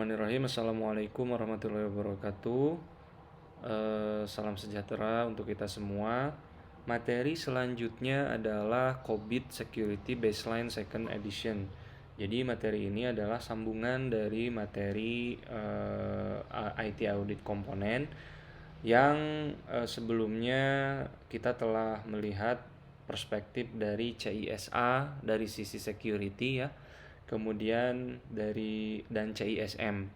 Bismillahirrahmanirrahim. Assalamualaikum warahmatullahi wabarakatuh. Salam sejahtera untuk kita semua. Materi selanjutnya adalah COVID Security Baseline Second Edition. Jadi materi ini adalah sambungan dari materi IT Audit Komponen yang sebelumnya kita telah melihat perspektif dari CISA dari sisi security ya, kemudian dan CISM.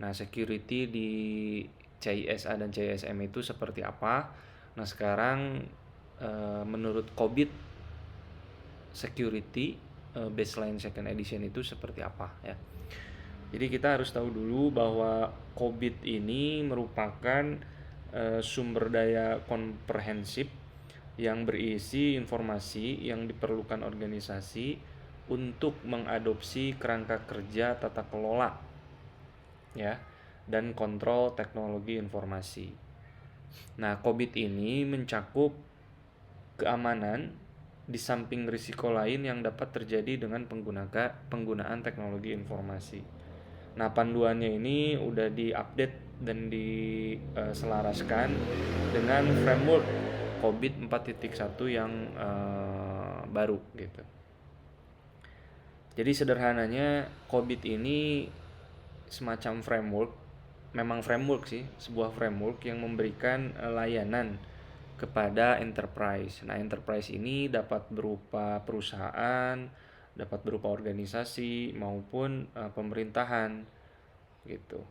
Nah, security di CISA dan CISM itu seperti apa? Nah, sekarang menurut COVID Security Baseline Second Edition itu seperti apa ya. Jadi kita harus tahu dulu bahwa COVID ini merupakan sumber daya komprehensif yang berisi informasi yang diperlukan organisasi untuk mengadopsi kerangka kerja tata kelola ya dan kontrol teknologi informasi. Nah, COVID ini mencakup keamanan di samping risiko lain yang dapat terjadi dengan penggunaan teknologi informasi. Nah, panduannya ini udah diupdate dan diselaraskan dengan framework COVID 4.1 yang baru gitu. Jadi sederhananya COVID ini semacam framework, memang framework sih, sebuah framework yang memberikan layanan kepada enterprise. Nah, enterprise ini dapat berupa perusahaan, dapat berupa organisasi maupun pemerintahan gitu.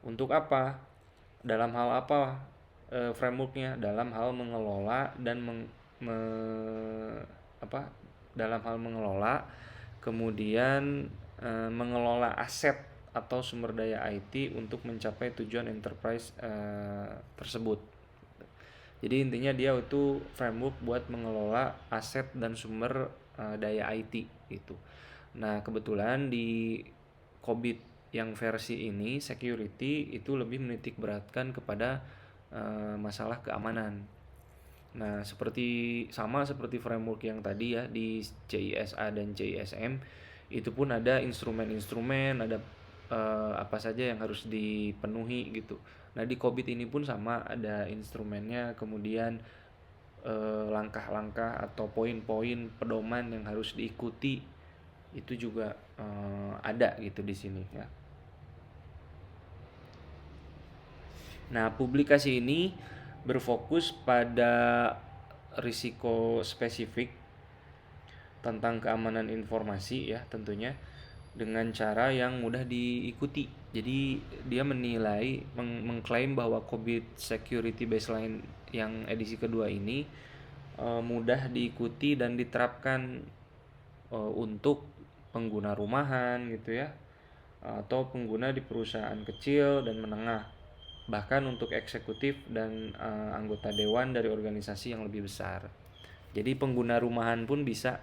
Untuk apa? Dalam hal apa frameworknya? Dalam hal mengelola dan dalam hal mengelola, kemudian mengelola aset atau sumber daya IT untuk mencapai tujuan enterprise tersebut. Jadi intinya dia itu framework buat mengelola aset dan sumber daya IT gitu. Nah, kebetulan di COVID yang versi ini security itu lebih menitik beratkan kepada masalah keamanan. Nah, seperti framework yang tadi ya di CISA dan CISM, itu pun ada instrumen-instrumen, ada apa saja yang harus dipenuhi gitu. Nah, di COVID ini pun sama, ada instrumennya, kemudian langkah-langkah atau poin-poin pedoman yang harus diikuti itu juga ada gitu di sini ya. Nah, publikasi ini berfokus pada risiko spesifik tentang keamanan informasi ya tentunya, dengan cara yang mudah diikuti. Jadi dia menilai, mengklaim bahwa COVID Security Baseline yang edisi kedua ini mudah diikuti dan diterapkan untuk pengguna rumahan gitu ya, atau pengguna di perusahaan kecil dan menengah, bahkan untuk eksekutif dan anggota dewan dari organisasi yang lebih besar. Jadi pengguna rumahan pun bisa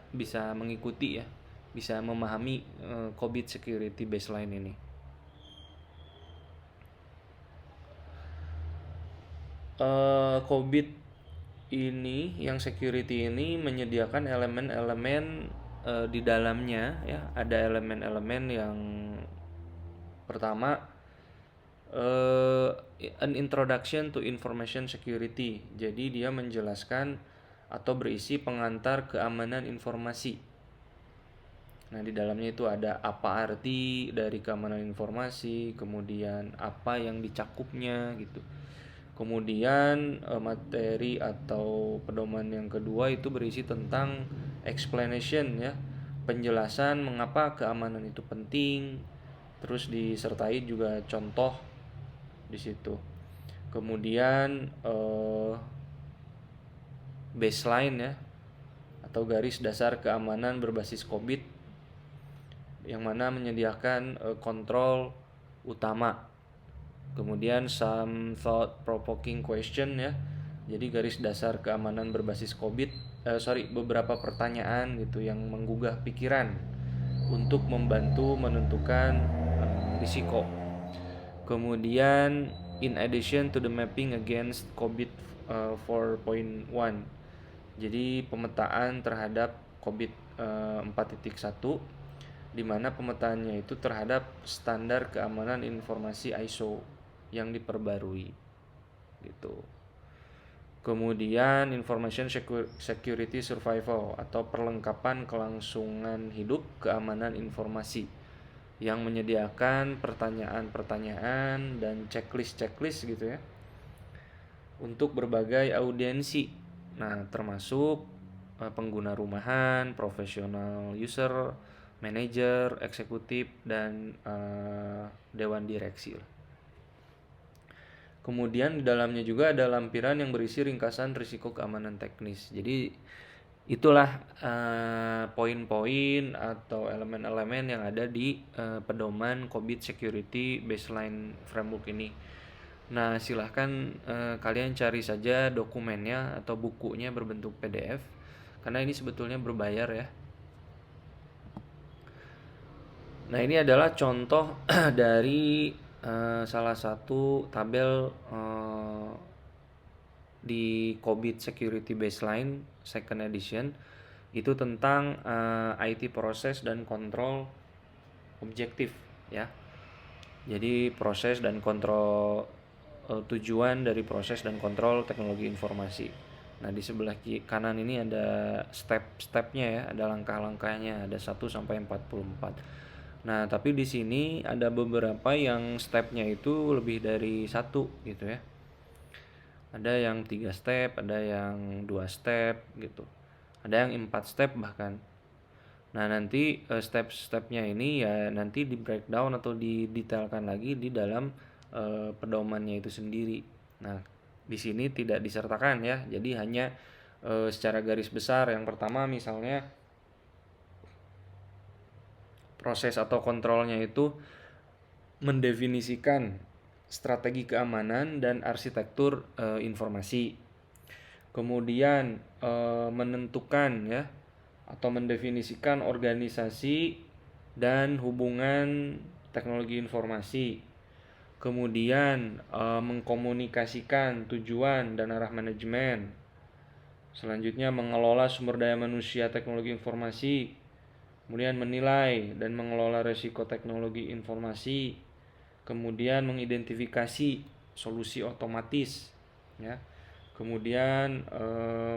mengikuti ya, bisa memahami COVID Security Baseline ini. COVID ini yang security ini menyediakan elemen-elemen di dalamnya ya. Ada elemen-elemen yang pertama, an introduction to information security. Jadi dia menjelaskan atau berisi pengantar keamanan informasi. Nah, di dalamnya itu ada apa arti dari keamanan informasi, kemudian apa yang dicakupnya gitu. Kemudian materi atau pedoman yang kedua itu berisi tentang explanation ya, penjelasan mengapa keamanan itu penting, terus disertai juga contoh di situ. Kemudian baseline ya, atau garis dasar keamanan berbasis COVID, yang mana menyediakan kontrol utama. Kemudian some thought provoking question ya. Jadi garis dasar keamanan berbasis beberapa pertanyaan gitu yang menggugah pikiran untuk membantu menentukan risiko. Kemudian in addition to the mapping against COVID 4.1. Jadi pemetaan terhadap COVID 4.1 di mana pemetaannya itu terhadap standar keamanan informasi ISO yang diperbarui gitu. Kemudian information security survival atau perlengkapan kelangsungan hidup keamanan informasi yang menyediakan pertanyaan-pertanyaan dan checklist gitu ya untuk berbagai audiensi. Nah, termasuk pengguna rumahan, profesional user, manajer, eksekutif, dan dewan direksi. Kemudian di dalamnya juga ada lampiran yang berisi ringkasan risiko keamanan teknis. Jadi itulah poin-poin atau elemen-elemen yang ada di pedoman COBIT Security Baseline Framework ini. Nah, silahkan kalian cari saja dokumennya atau bukunya berbentuk PDF, karena ini sebetulnya berbayar ya. Nah, ini adalah contoh dari salah satu tabel di COBIT Security Baseline Second Edition, itu tentang IT proses dan kontrol objektif ya. Jadi proses dan kontrol, tujuan dari proses dan kontrol teknologi informasi. Nah, di sebelah kanan ini ada step-stepnya ya, ada langkah-langkahnya, ada 1 sampai 44. Nah, tapi di sini ada beberapa yang stepnya itu lebih dari 1 gitu ya. Ada yang 3 step, ada yang 2 step gitu. Ada yang 4 step bahkan. Nah, nanti step-stepnya ini ya nanti di breakdown atau didetailkan lagi di dalam pedomannya itu sendiri. Nah, di sini tidak disertakan ya. Jadi hanya secara garis besar. Yang pertama misalnya proses atau kontrolnya itu mendefinisikan strategi keamanan dan arsitektur informasi. Kemudian menentukan ya atau mendefinisikan organisasi dan hubungan teknologi informasi. Kemudian mengkomunikasikan tujuan dan arah manajemen. Selanjutnya mengelola sumber daya manusia teknologi informasi. Kemudian menilai dan mengelola risiko teknologi informasi. Kemudian mengidentifikasi solusi otomatis ya. Kemudian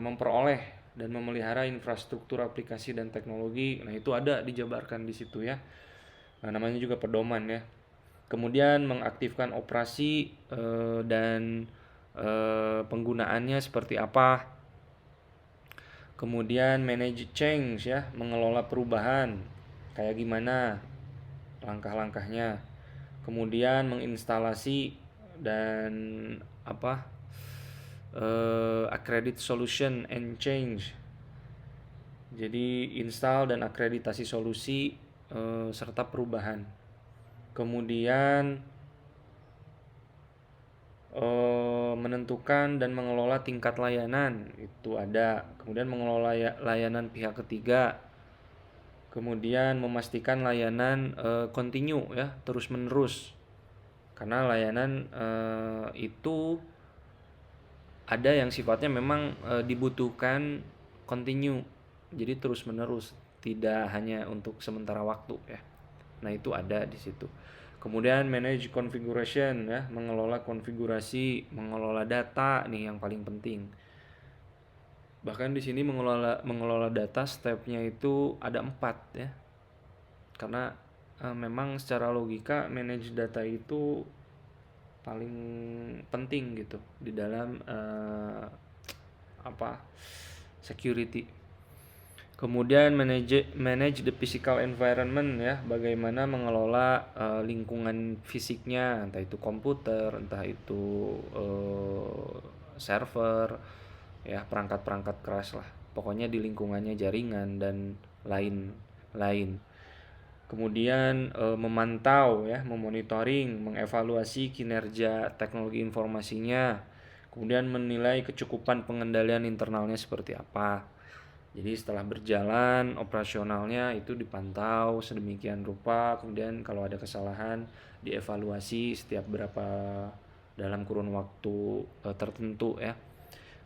memperoleh dan memelihara infrastruktur aplikasi dan teknologi. Nah, itu ada dijabarkan di situ ya. Nah, namanya juga pedoman ya. Kemudian mengaktifkan operasi dan penggunaannya seperti apa. Kemudian manage change ya, mengelola perubahan kayak gimana langkah-langkahnya. Kemudian menginstalasi dan accredit solution and change. Jadi install dan akreditasi solusi serta perubahan. Kemudian menentukan dan mengelola tingkat layanan itu ada. Kemudian mengelola layanan pihak ketiga. Kemudian memastikan layanan continue ya, terus menerus. Karena layanan itu ada yang sifatnya memang dibutuhkan continue, jadi terus menerus, tidak hanya untuk sementara waktu ya. Nah, itu ada di situ. Kemudian manage configuration ya, mengelola konfigurasi, mengelola data nih yang paling penting. Bahkan di sini mengelola data stepnya itu ada 4 ya. Karena memang secara logika manage data itu paling penting gitu di dalam security. Kemudian manage the physical environment ya, bagaimana mengelola lingkungan fisiknya, entah itu komputer, entah itu server ya, perangkat-perangkat keras lah. Pokoknya di lingkungannya jaringan dan lain-lain. Kemudian memantau ya, memonitoring, mengevaluasi kinerja teknologi informasinya. Kemudian menilai kecukupan pengendalian internalnya seperti apa. Jadi setelah berjalan operasionalnya itu dipantau sedemikian rupa. Kemudian kalau ada kesalahan dievaluasi setiap berapa dalam kurun waktu tertentu ya.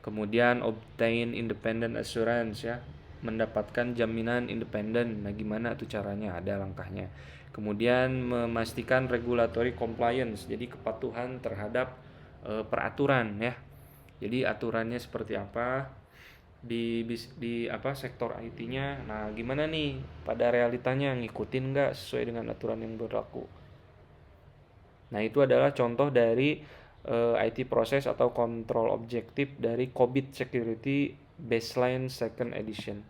Kemudian obtain independent assurance ya, mendapatkan jaminan independen. Nah, gimana tuh caranya? Ada langkahnya. Kemudian memastikan regulatory compliance, jadi kepatuhan terhadap peraturan ya. Jadi aturannya seperti apa di apa sektor IT-nya. Nah, gimana nih pada realitanya, ngikutin nggak sesuai dengan aturan yang berlaku. Nah, itu adalah contoh dari IT proses atau kontrol objektif dari COBIT Security Baseline Second Edition.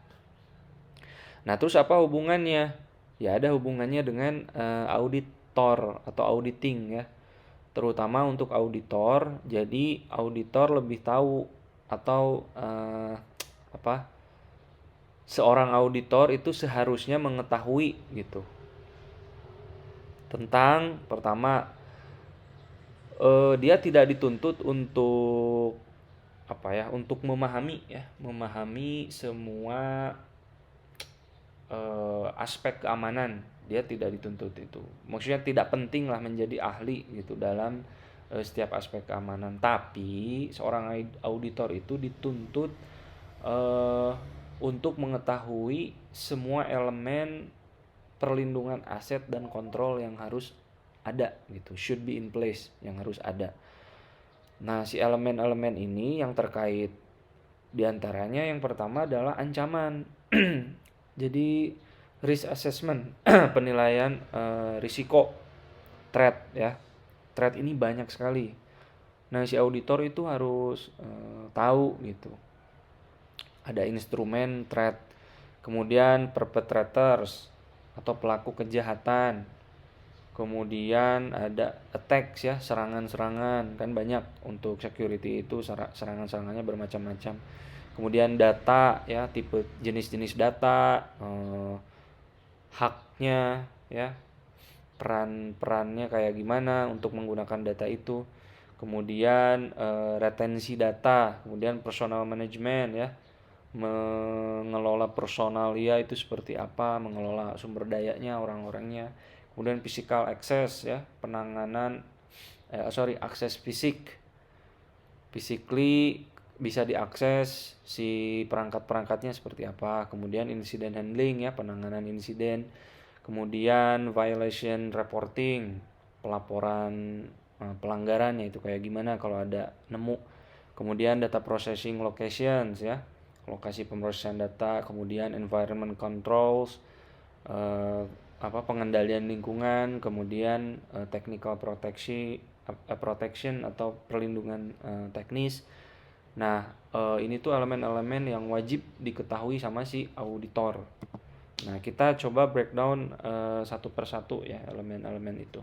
Nah, terus apa hubungannya? Ya, ada hubungannya dengan auditor atau auditing ya. Terutama untuk auditor, jadi auditor lebih tahu atau apa? Seorang auditor itu seharusnya mengetahui gitu tentang pertama dia tidak dituntut untuk apa ya, untuk memahami semua aspek keamanan. Dia tidak dituntut itu, maksudnya tidak penting lah menjadi ahli gitu dalam setiap aspek keamanan, tapi seorang auditor itu dituntut eh, untuk mengetahui semua elemen perlindungan aset dan kontrol yang harus ada gitu, should be in place, yang harus ada. Nah, si elemen-elemen ini yang terkait diantaranya yang pertama adalah ancaman. Jadi risk assessment, penilaian risiko, threat ya. Threat ini banyak sekali. Nah, si auditor itu harus tahu gitu. Ada instrumen threat, kemudian perpetrators atau pelaku kejahatan, kemudian ada attacks ya, serangan-serangan, kan banyak untuk security itu serangan-serangannya bermacam-macam. Kemudian data ya, tipe jenis-jenis data, haknya ya, peran-perannya kayak gimana untuk menggunakan data itu. Kemudian retensi data, kemudian personal management ya, mengelola personalia itu seperti apa, mengelola sumber dayanya, orang-orangnya. Kemudian physical access ya, penanganan akses fisik. Physically bisa diakses si perangkat-perangkatnya seperti apa. Kemudian incident handling ya, penanganan insiden. Kemudian violation reporting, pelaporan pelanggarannya itu kayak gimana kalau ada nemu. Kemudian data processing locations ya, lokasi pemrosesan data. Kemudian environment controls, pengendalian lingkungan. Kemudian technical protection atau perlindungan teknis. Nah, ini tuh elemen-elemen yang wajib diketahui sama si auditor. Nah, kita coba breakdown satu persatu ya elemen-elemen itu.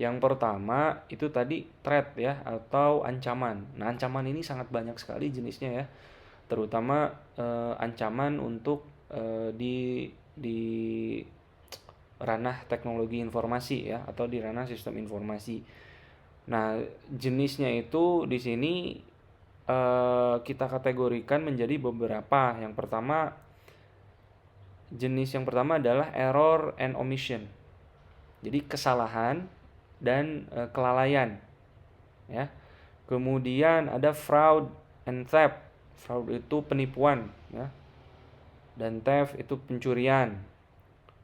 Yang pertama itu tadi threat ya atau ancaman. Nah, ancaman ini sangat banyak sekali jenisnya ya. Terutama ancaman untuk di ranah teknologi informasi ya atau di ranah sistem informasi. Nah, jenisnya itu di sini kita kategorikan menjadi beberapa. Jenis yang pertama adalah error and omission. Jadi kesalahan dan kelalaian ya. Kemudian ada fraud and theft. Fraud itu penipuan ya. Dan theft itu pencurian.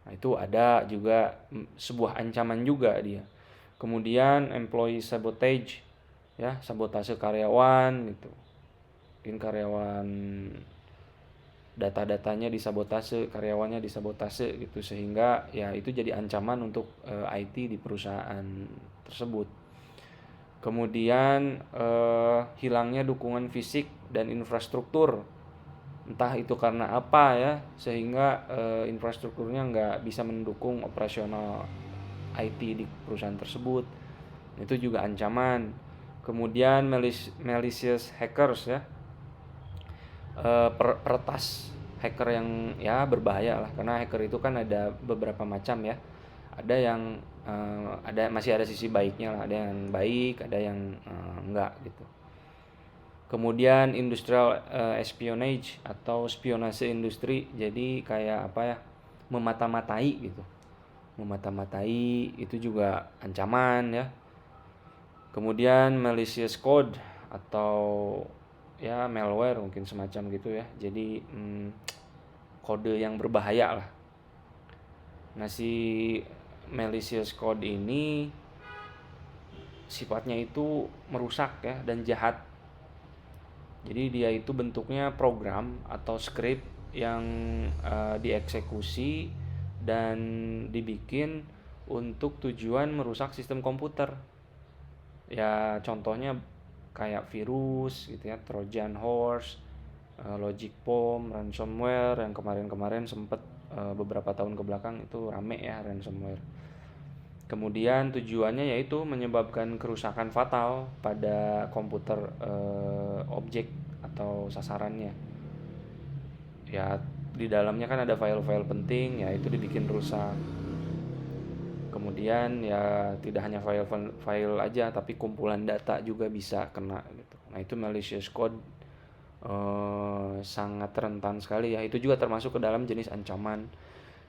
Nah, itu ada juga sebuah ancaman juga dia. Kemudian employee sabotage ya, sabotase karyawan gitu. Mungkin karyawan data-datanya disabotase, karyawannya disabotase gitu, sehingga ya itu jadi ancaman untuk IT di perusahaan tersebut. Kemudian hilangnya dukungan fisik dan infrastruktur, entah itu karena apa ya, sehingga infrastrukturnya nggak bisa mendukung operasional IT di perusahaan tersebut. Itu juga ancaman. Kemudian malicious hackers ya, peretas hacker yang ya berbahaya lah, karena hacker itu kan ada beberapa macam ya. Ada yang masih ada sisi baiknya lah, ada yang baik, ada yang enggak gitu. Kemudian industrial espionage atau spionase industri, jadi kayak apa ya, memata-matai gitu. Memata-matai itu juga ancaman ya. Kemudian malicious code atau ya malware mungkin semacam gitu ya. Jadi kode yang berbahaya lah. Nah, si malicious code ini sifatnya itu merusak ya dan jahat. Jadi dia itu bentuknya program atau script yang dieksekusi dan dibikin untuk tujuan merusak sistem komputer. Ya contohnya kayak virus gitu ya, Trojan horse, logic bomb, ransomware yang kemarin-kemarin sempet beberapa tahun ke belakang itu rame ya ransomware. Kemudian tujuannya yaitu menyebabkan kerusakan fatal pada komputer objek atau sasarannya. Ya di dalamnya kan ada file-file penting, ya itu dibikin rusak. Kemudian ya tidak hanya file aja, tapi kumpulan data juga bisa kena gitu. Nah itu malicious code sangat rentan sekali ya. Itu juga termasuk ke dalam jenis ancaman.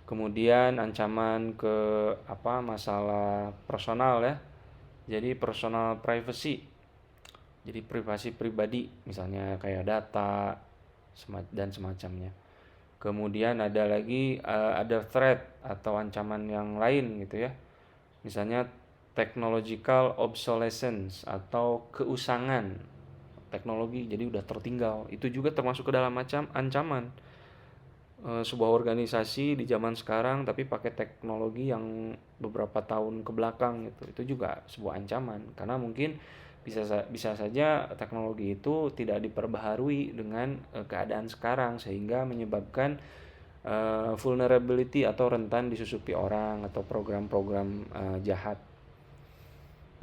Kemudian ancaman ke masalah personal ya. Jadi personal privacy. Jadi privasi pribadi misalnya kayak data dan semacamnya. Kemudian ada lagi ada threat atau ancaman yang lain gitu ya. Misalnya technological obsolescence atau keusangan teknologi jadi udah tertinggal. Itu juga termasuk ke dalam ancaman. Sebuah organisasi di zaman sekarang tapi pakai teknologi yang beberapa tahun ke belakang gitu, itu juga sebuah ancaman karena mungkin bisa saja teknologi itu tidak diperbaharui dengan keadaan sekarang sehingga menyebabkan vulnerability atau rentan disusupi orang atau program-program jahat.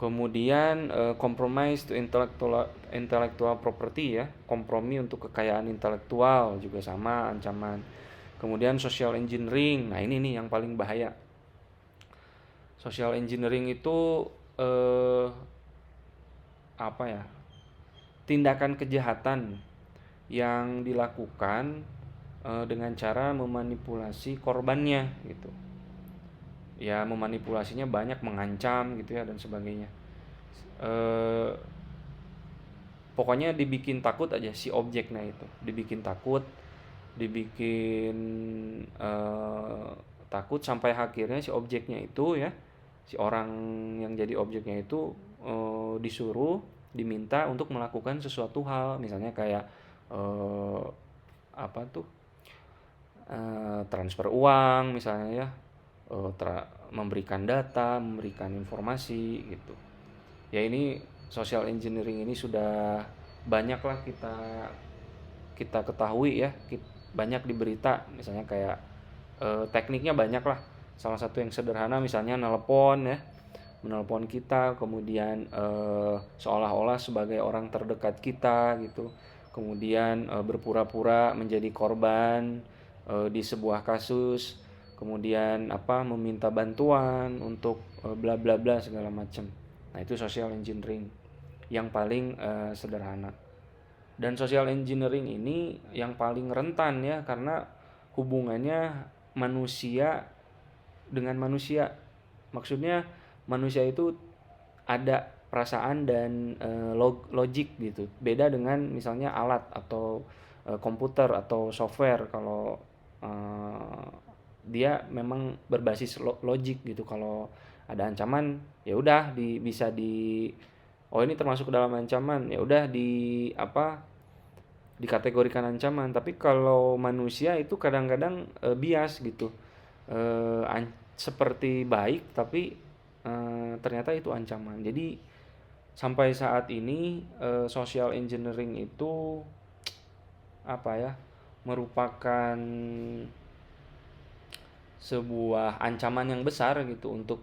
Kemudian compromise to intellectual property ya, kompromi untuk kekayaan intelektual juga sama ancaman. Kemudian social engineering, nah ini nih yang paling bahaya. Social engineering itu tindakan kejahatan yang dilakukan dengan cara memanipulasi korbannya gitu. Ya memanipulasinya banyak, mengancam gitu ya dan sebagainya. Pokoknya dibikin takut aja si objeknya itu, dibikin takut, dibikin takut sampai akhirnya si objeknya itu ya, si orang yang jadi objeknya itu diminta untuk melakukan sesuatu hal, misalnya kayak transfer uang misalnya ya, memberikan data, memberikan informasi gitu. Ya ini social engineering ini sudah banyaklah kita ketahui ya, banyak di berita misalnya kayak tekniknya banyak lah. Salah satu yang sederhana misalnya menelpon kita, kemudian seolah-olah sebagai orang terdekat kita gitu, kemudian berpura-pura menjadi korban di sebuah kasus, kemudian meminta bantuan untuk bla bla bla segala macam. Nah itu social engineering yang paling sederhana. Dan social engineering ini yang paling rentan ya, karena hubungannya manusia dengan manusia. Maksudnya manusia itu ada perasaan dan logik gitu. Beda dengan misalnya alat atau komputer atau software, kalau dia memang berbasis logik gitu. Kalau ada ancaman ya udah ini termasuk ke dalam ancaman, ya udah dikategorikan ancaman. Tapi kalau manusia itu kadang-kadang bias gitu, seperti baik tapi ternyata itu ancaman. Jadi sampai saat ini social engineering itu merupakan sebuah ancaman yang besar gitu untuk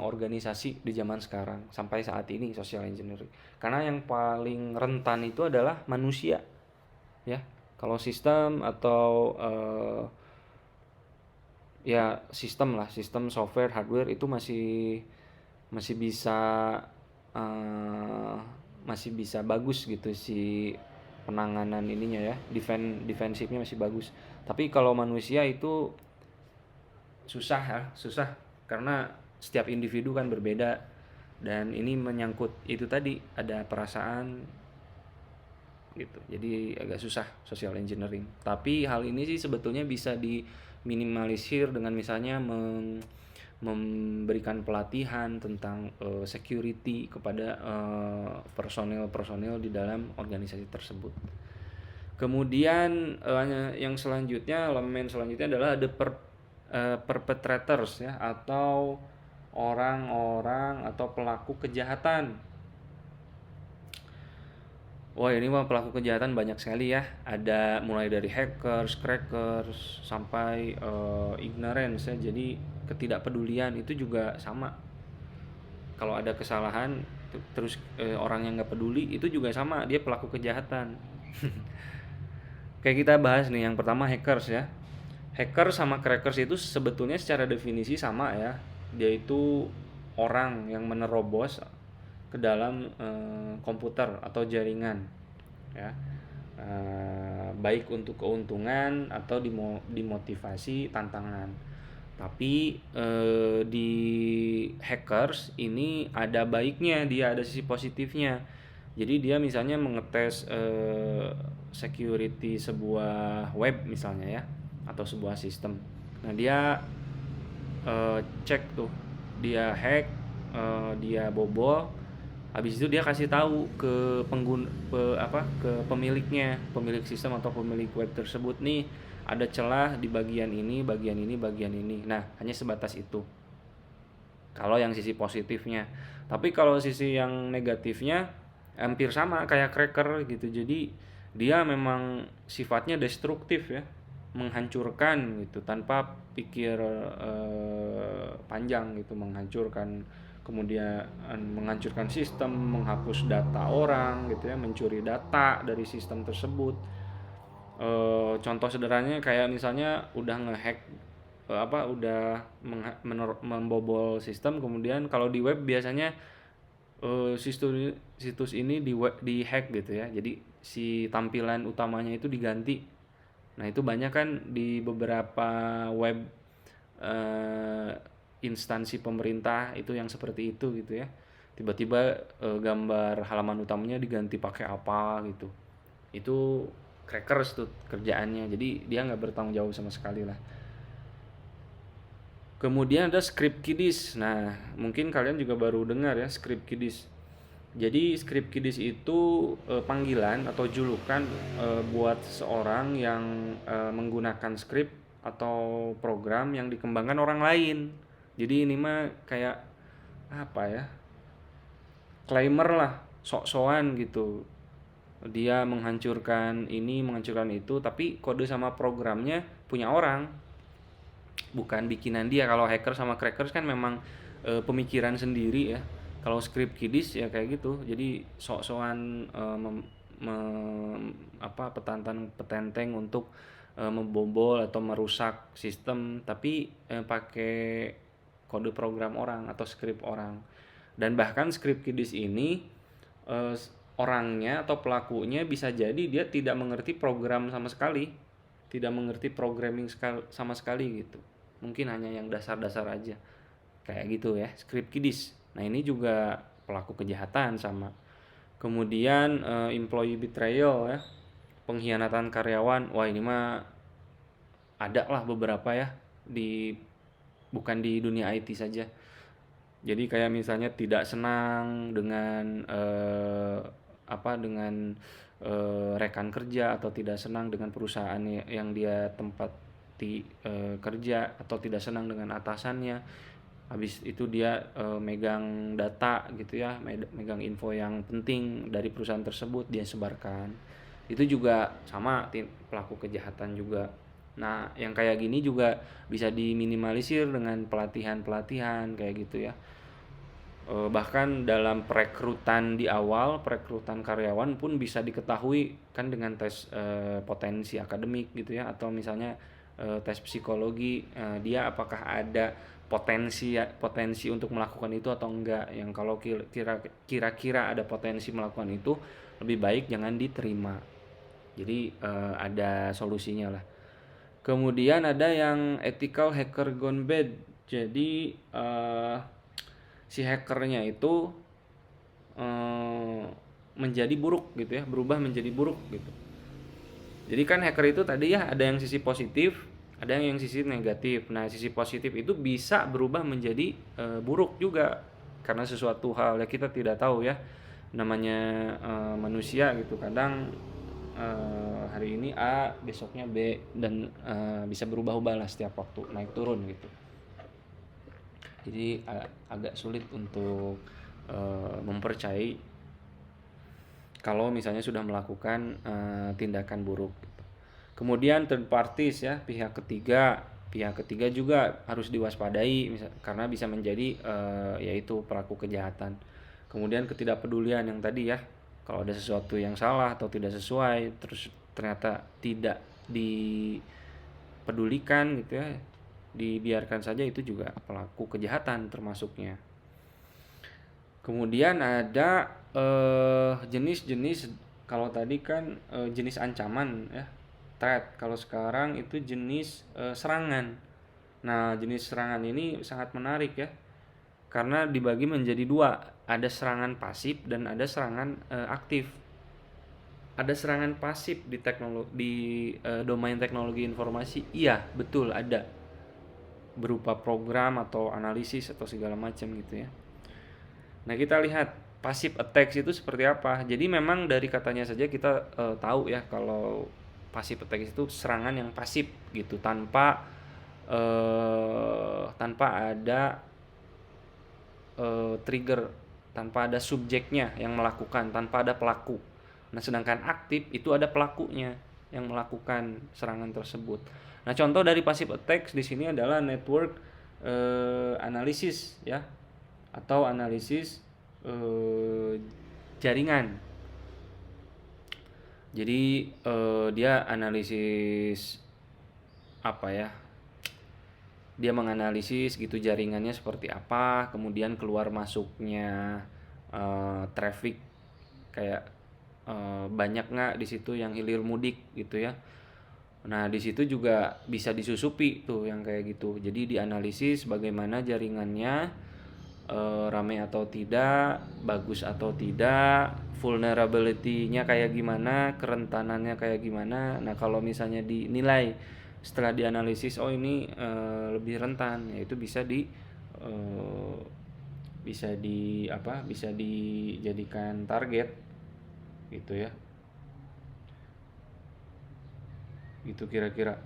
organisasi di zaman sekarang sampai saat ini, social engineering. Karena yang paling rentan itu adalah manusia ya. Kalau sistem atau sistem software, hardware itu masih bisa bagus gitu si penanganan ininya ya, defensifnya masih bagus. Tapi kalau manusia itu susah karena setiap individu kan berbeda, dan ini menyangkut itu tadi, ada perasaan, gitu. Jadi agak susah social engineering. Tapi hal ini sih sebetulnya bisa diminimalisir dengan misalnya memberikan pelatihan tentang security kepada personel-personel di dalam organisasi tersebut. Kemudian yang selanjutnya, elemen selanjutnya adalah ada perpetrators ya, atau orang-orang atau pelaku kejahatan. Wah, ini mah pelaku kejahatan banyak sekali ya. Ada mulai dari hackers, crackers, sampai ignorance ya. Jadi ketidakpedulian itu juga sama. Kalau ada kesalahan terus orang yang nggak peduli itu juga sama, dia pelaku kejahatan. Kayak kita bahas nih, yang pertama hackers ya. Hacker sama crackers itu sebetulnya secara definisi sama ya. Dia itu orang yang menerobos ke dalam komputer atau jaringan ya. Baik untuk keuntungan atau dimotivasi tantangan. Tapi di hackers ini ada baiknya, dia ada sisi positifnya. Jadi dia misalnya mengetes security sebuah web misalnya ya, atau sebuah sistem. Nah dia cek tuh, dia hack, dia bobol, habis itu dia kasih tahu ke pengguna, ke pemiliknya, pemilik sistem atau pemilik web tersebut nih, ada celah di bagian ini, bagian ini, bagian ini. Nah hanya sebatas itu kalau yang sisi positifnya. Tapi kalau sisi yang negatifnya hampir sama kayak cracker gitu. Jadi dia memang sifatnya destruktif ya, menghancurkan gitu tanpa pikir panjang gitu, menghancurkan, kemudian menghancurkan sistem, menghapus data orang gitu ya, mencuri data dari sistem tersebut. Contoh sederhananya kayak misalnya udah ngehack udah membobol sistem, kemudian kalau di web biasanya situs ini di hack gitu ya, jadi si tampilan utamanya itu diganti. Nah itu banyak kan di beberapa web eh, instansi pemerintah itu yang seperti itu gitu ya, tiba-tiba gambar halaman utamanya diganti pakai apa gitu. Itu crackers tuh kerjaannya, jadi dia nggak bertanggung jawab sama sekali lah. Kemudian ada script kiddies. Nah, mungkin kalian juga baru dengar ya script kiddies. Jadi script kiddies itu panggilan atau julukan buat seorang yang menggunakan script atau program yang dikembangkan orang lain. Jadi ini mah kayak apa ya? Claimer lah, sok-sokan gitu. Dia menghancurkan ini, menghancurkan itu, tapi kode sama programnya punya orang, bukan bikinan dia. Kalau hacker sama crackers kan memang pemikiran sendiri ya. Kalau script kiddies ya kayak gitu. Jadi sok-sokan petenteng untuk membobol atau merusak sistem, tapi pakai kode program orang atau script orang. Dan bahkan script kiddies ini eh, orangnya atau pelakunya bisa jadi dia tidak mengerti program sama sekali, tidak mengerti programming sama sekali gitu. Mungkin hanya yang dasar-dasar aja. Kayak gitu ya, script kiddies. Nah, ini juga pelaku kejahatan sama. Kemudian employee betrayal ya, pengkhianatan karyawan. Wah, ini mah ada lah beberapa ya, di bukan di dunia IT saja. Jadi kayak misalnya tidak senang dengan rekan kerja, atau tidak senang dengan perusahaan yang dia tempati kerja, atau tidak senang dengan atasannya. Habis itu dia megang data gitu ya, megang info yang penting dari perusahaan tersebut dia sebarkan. Itu juga sama, pelaku kejahatan juga. Nah, yang kayak gini juga bisa diminimalisir dengan pelatihan-pelatihan kayak gitu ya. Bahkan dalam perekrutan di awal, perekrutan karyawan pun bisa diketahui kan dengan tes potensi akademik gitu ya, atau misalnya tes psikologi, dia apakah ada potensi untuk melakukan itu atau enggak. Yang kalau kira-kira ada potensi melakukan itu, lebih baik jangan diterima. Jadi ada solusinya lah. Kemudian ada yang ethical hacker gone bad. Jadi si hackernya itu menjadi buruk gitu ya, berubah menjadi buruk gitu. Jadi kan hacker itu tadi ya ada yang sisi positif, ada yang sisi negatif. Nah, sisi positif itu bisa berubah menjadi buruk juga karena sesuatu hal ya kita tidak tahu ya. Namanya manusia gitu. Kadang hari ini A, besoknya B dan bisa berubah-ubah lah setiap waktu, naik turun gitu. Jadi agak sulit untuk mempercayai kalau misalnya sudah melakukan tindakan buruk. Kemudian third parties ya, pihak ketiga juga harus diwaspadai karena bisa menjadi yaitu pelaku kejahatan. Kemudian ketidakpedulian yang tadi ya, kalau ada sesuatu yang salah atau tidak sesuai terus ternyata tidak dipedulikan gitu ya, dibiarkan saja, itu juga pelaku kejahatan termasuknya. Kemudian ada jenis-jenis, kalau tadi kan jenis ancaman ya, threat. Kalau sekarang itu jenis serangan. Nah, jenis serangan ini sangat menarik ya, karena dibagi menjadi dua. Ada serangan pasif dan ada serangan aktif. Ada serangan pasif di domain teknologi informasi, iya betul ada, berupa program atau analisis atau segala macam gitu ya. Nah, kita lihat passive attacks itu seperti apa. Jadi memang dari katanya saja kita tahu ya kalau passive attacks itu serangan yang pasif gitu, tanpa ada trigger, tanpa ada subjeknya yang melakukan, tanpa ada pelaku. Nah, sedangkan aktif itu ada pelakunya yang melakukan serangan tersebut. Nah, contoh dari passive attacks di sini adalah network analisis ya, atau analisis jaringan. Jadi dia analisis apa ya? Dia menganalisis gitu jaringannya seperti apa, kemudian keluar masuknya traffic kayak banyak nggak di situ yang hilir mudik gitu ya. Nah, di situ juga bisa disusupi tuh yang kayak gitu. Jadi dianalisis bagaimana jaringannya, rame atau tidak, bagus atau tidak, vulnerability-nya kayak gimana, kerentanannya kayak gimana. Nah, kalau misalnya dinilai setelah dianalisis, oh ini lebih rentan, ya itu bisa bisa dijadikan target gitu ya. Gitu kira-kira.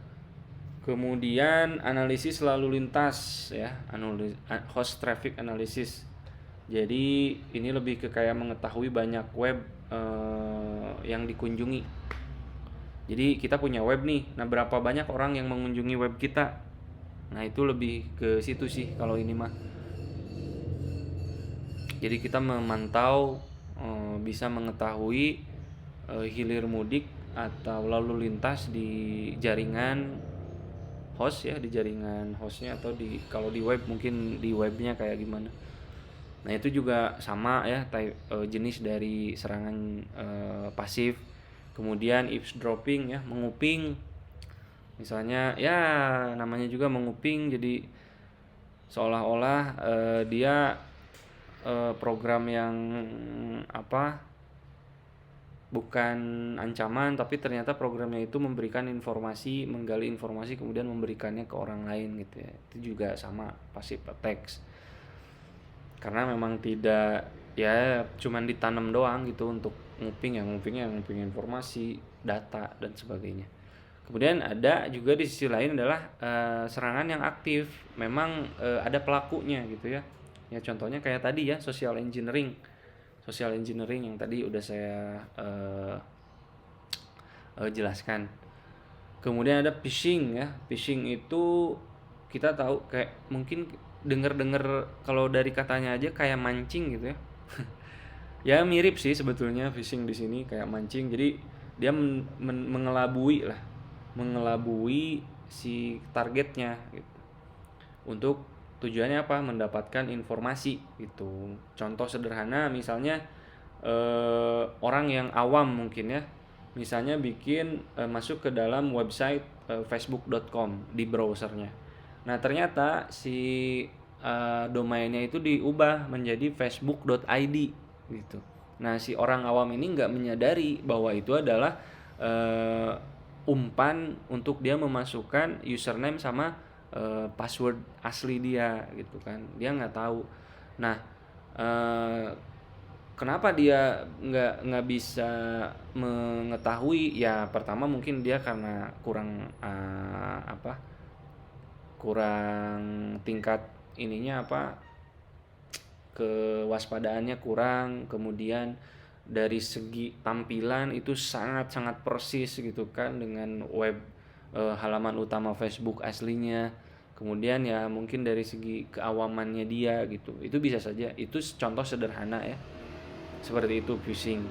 Kemudian analisis lalu lintas ya, host traffic analysis. Jadi ini lebih ke kayak mengetahui banyak web yang dikunjungi. Jadi kita punya web nih, nah berapa banyak orang yang mengunjungi web kita. Nah, itu lebih ke situ sih kalau ini mah. Jadi kita memantau, bisa mengetahui hilir mudik atau lalu lintas di jaringan host ya, di jaringan hostnya, atau kalau di web mungkin di webnya kayak gimana. Nah, itu juga sama ya, jenis dari serangan pasif. Kemudian eavesdropping ya, menguping. Misalnya ya namanya juga menguping, jadi seolah-olah dia program yang bukan ancaman, tapi ternyata programnya itu memberikan informasi, menggali informasi kemudian memberikannya ke orang lain gitu ya. Itu juga sama, passive attacks. Karena memang tidak ya cuman ditanam doang gitu untuk nguping informasi, data dan sebagainya. Kemudian ada juga di sisi lain adalah serangan yang aktif, memang ada pelakunya gitu ya. Ya contohnya kayak tadi ya, social engineering yang tadi udah saya jelaskan. Kemudian ada phishing ya. Phishing itu kita tahu kayak mungkin dengar kalau dari katanya aja kayak mancing gitu ya. Ya mirip sih sebetulnya phishing di sini kayak mancing. Jadi dia mengelabui si targetnya gitu. Untuk tujuannya apa? Mendapatkan informasi gitu. Contoh sederhana misalnya orang yang awam mungkin ya, misalnya bikin masuk ke dalam website facebook.com di browsernya. Nah, ternyata si domainnya itu diubah menjadi facebook.id gitu. Nah, si orang awam ini nggak menyadari bahwa itu adalah eh, umpan untuk dia memasukkan username sama password asli dia gitu kan. Dia nggak tahu. Nah, eh, kenapa dia nggak bisa mengetahui? Ya pertama mungkin dia karena kurang kurang tingkat ininya kewaspadaannya kurang, kemudian dari segi tampilan itu sangat-sangat persis gitu kan dengan halaman utama Facebook aslinya. Kemudian ya mungkin dari segi keawamannya dia gitu. Itu bisa saja. Itu contoh sederhana ya. Seperti itu phishing.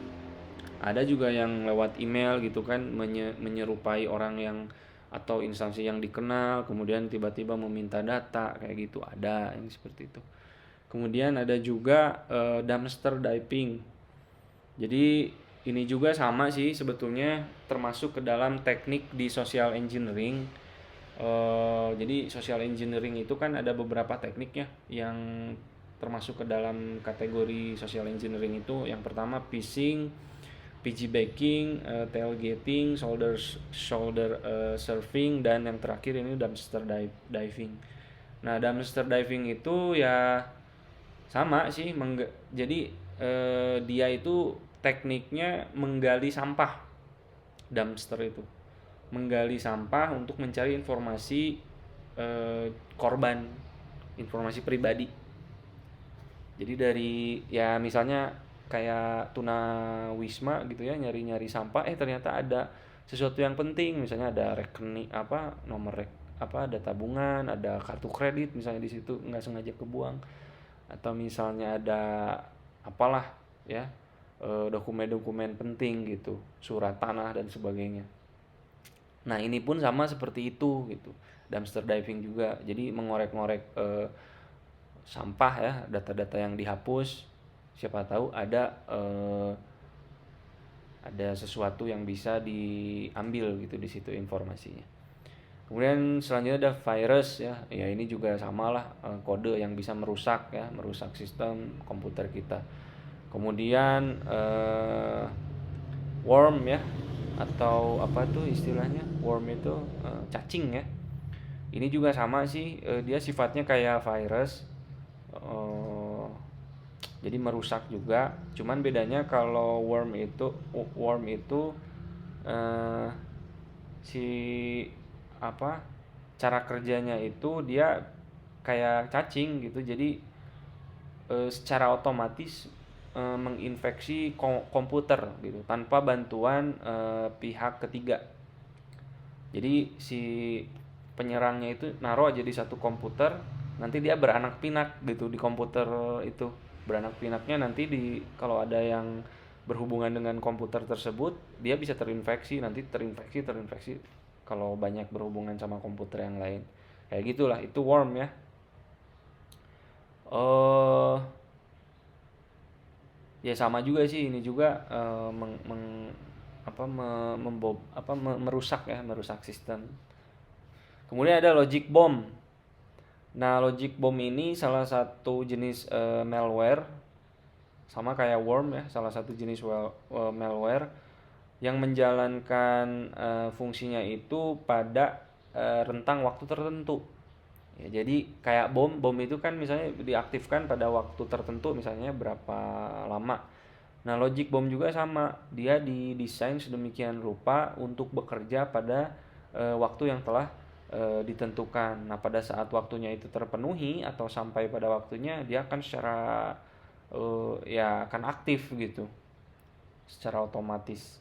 Ada juga yang lewat email gitu kan menyerupai orang yang atau instansi yang dikenal, kemudian tiba-tiba meminta data kayak gitu, ada yang seperti itu. Kemudian ada juga dumpster diving. Jadi ini juga sama sih sebetulnya, termasuk ke dalam teknik di social engineering. Jadi social engineering itu kan ada beberapa tekniknya yang termasuk ke dalam kategori social engineering itu. Yang pertama phishing, piggybacking, tailgating, shoulder surfing, dan yang terakhir ini dumpster diving. Nah, dumpster diving itu ya sama sih, jadi dia itu tekniknya menggali sampah. Dumpster itu menggali sampah untuk mencari informasi korban, informasi pribadi. Jadi dari ya misalnya kayak tuna wisma gitu ya, nyari-nyari sampah, ternyata ada sesuatu yang penting, misalnya ada rekening nomor ada tabungan, ada kartu kredit misalnya di situ nggak sengaja kebuang, atau misalnya ada apalah ya, dokumen-dokumen penting gitu, surat tanah dan sebagainya. Nah, ini pun sama seperti itu gitu. Dumpster diving juga. Jadi mengorek-ngorek sampah ya, data-data yang dihapus. Siapa tahu ada sesuatu yang bisa diambil gitu di situ informasinya. Kemudian selanjutnya ada virus ya. Ya ini juga samalah, kode yang bisa merusak ya, merusak sistem komputer kita. Kemudian worm ya, atau apa tuh istilahnya? Worm itu cacing ya. Ini juga sama sih, dia sifatnya kayak virus. eh, jadi merusak juga. Cuman bedanya kalau worm itu eh, si apa cara kerjanya itu dia kayak cacing gitu. Jadi secara otomatis menginfeksi komputer gitu tanpa bantuan pihak ketiga. Jadi si penyerangnya itu naruh aja di satu komputer, nanti dia beranak pinak gitu di komputer itu. Beranak pinaknya nanti kalau ada yang berhubungan dengan komputer tersebut, dia bisa terinfeksi, nanti terinfeksi kalau banyak berhubungan sama komputer yang lain. Kayak gitulah, itu worm ya. eh Ya sama juga sih, ini juga merusak ya, merusak sistem. Kemudian ada logic bomb. Nah, logic bomb ini salah satu jenis malware, sama kayak worm ya, salah satu jenis malware yang menjalankan fungsinya itu pada rentang waktu tertentu. Ya, jadi kayak bom itu kan misalnya diaktifkan pada waktu tertentu, misalnya berapa lama. Nah, logic bomb juga sama, dia didesain sedemikian rupa untuk bekerja pada waktu yang telah ditentukan. Nah, pada saat waktunya itu terpenuhi atau sampai pada waktunya, dia akan secara ya akan aktif gitu, secara otomatis.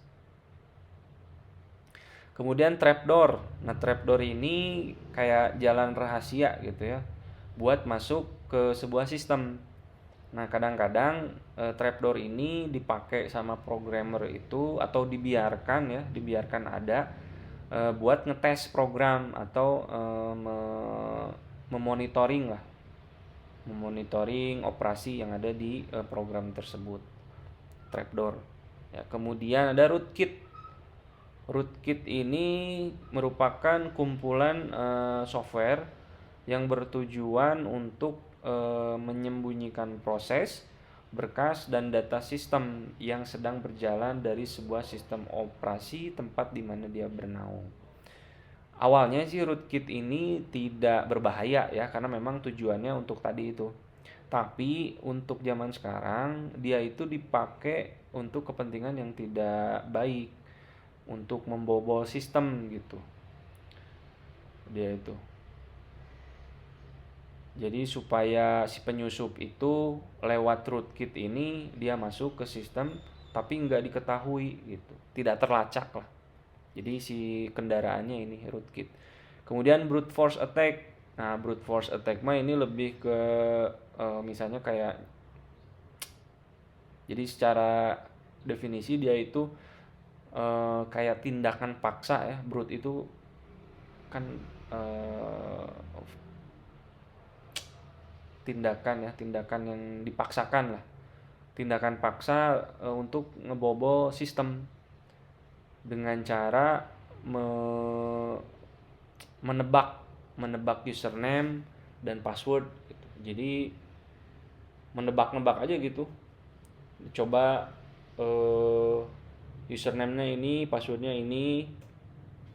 Kemudian trapdoor. Nah, trapdoor ini kayak jalan rahasia gitu ya, buat masuk ke sebuah sistem. Nah, kadang-kadang trapdoor ini dipakai sama programmer itu, atau dibiarkan ada buat ngetes program atau memonitoring lah, memonitoring operasi yang ada di program tersebut. Trapdoor. Ya, kemudian ada rootkit. Rootkit ini merupakan kumpulan software yang bertujuan untuk menyembunyikan proses, berkas dan data sistem yang sedang berjalan dari sebuah sistem operasi tempat di mana dia bernaung. Awalnya sih rootkit ini tidak berbahaya ya, karena memang tujuannya untuk tadi itu. Tapi untuk zaman sekarang dia itu dipakai untuk kepentingan yang tidak baik, untuk membobol sistem gitu. Dia itu. Jadi supaya si penyusup itu lewat rootkit ini dia masuk ke sistem tapi nggak diketahui gitu, tidak terlacak lah. Jadi si kendaraannya ini rootkit. Kemudian brute force attack. Nah, brute force attack mah ini lebih ke misalnya kayak, jadi secara definisi dia itu kayak tindakan paksa ya. Brute itu kan eh, tindakan yang dipaksakan lah. Tindakan paksa untuk ngebobol sistem dengan cara menebak menebak username dan password gitu. Jadi menebak-nebak aja gitu. Coba username-nya ini, passwordnya ini,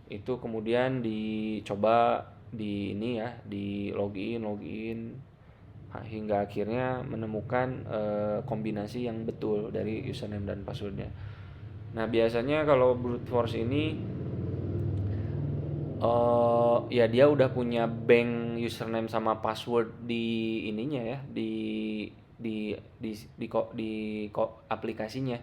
itu kemudian dicoba di ini ya, di login hingga akhirnya menemukan kombinasi yang betul dari username dan passwordnya. Nah, biasanya kalau brute force ini ya dia udah punya bank username sama password di ininya ya, di aplikasinya.